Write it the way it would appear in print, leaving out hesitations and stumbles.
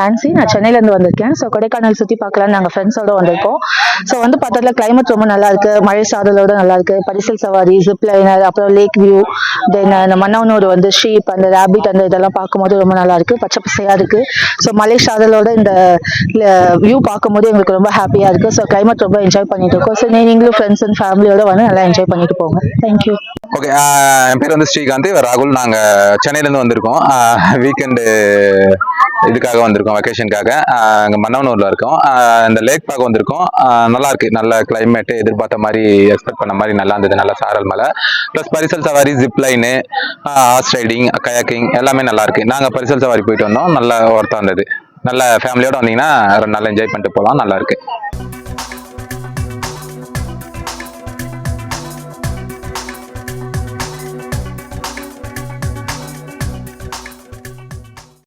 ஆன்சி, நான் சென்னையிலேருந்து வந்திருக்கேன். ஸோ கொடைக்கானல் சுற்றி பார்க்கலான்னு நாங்கள் ஃப்ரெண்ட்ஸோட வந்திருக்கோம். ஸோ வந்து பக்கத்தில் கிளைமேட் ரொம்ப நல்லா இருக்கு, மழை சாரலோட நல்லா இருக்கு. பரிசல் சவாரி, ஜிப் லைனர், அப்புறம் லேக் வியூ, தென் அந்த மன்னவனூர் வந்து ஷீப், அந்த ரேபிட், அந்த இதெல்லாம் பார்க்கும்போது ரொம்ப நல்லா இருக்கு, பச்சை பசையா இருக்கு. ஸோ மலை சாரலோட இந்த வியூ பார்க்கும்போது எங்களுக்கு ரொம்ப ஹாப்பியா இருக்கு. ஸோ கிளைமேட் ரொம்ப என்ஜாய் பண்ணிட்டு இருக்கோம். ஸோ நீங்களும் ஃப்ரெண்ட்ஸ் அண்ட் ஃபேமிலியோட வந்து நல்லா என்ஜாய் பண்ணிட்டு போங்க. தேங்க்யூ. ஓகே, என் பேர் வந்து ஸ்ரீகாந்த், இவர் ராகுல். நாங்கள் சென்னையிலேருந்து வந்திருக்கோம். வீக்கெண்டு இதுக்காக வந்திருக்கோம், வெக்கேஷனுக்காக. அங்கே மன்னவனூரில் இருக்கோம். இந்த லேக் பார்க்க வந்திருக்கோம். நல்லா இருக்கு, நல்ல கிளைமேட்டு, எதிர்பார்த்த மாதிரி, எக்ஸ்பெக்ட் பண்ண மாதிரி நல்லா இருந்தது. நல்ல சாரல் மலை, ப்ளஸ் பரிசல் சவாரி, zip line, horse riding, kayaking எல்லாமே நல்லா இருக்கு. நாங்கள் பரிசல் சவாரி போயிட்டு வந்தோம், நல்லா ஒர்த்தாக இருந்தது. நல்ல ஃபேமிலியோடு வந்தீங்கன்னா நல்லா என்ஜாய் பண்ணிட்டு போகலாம், நல்லா இருக்கு.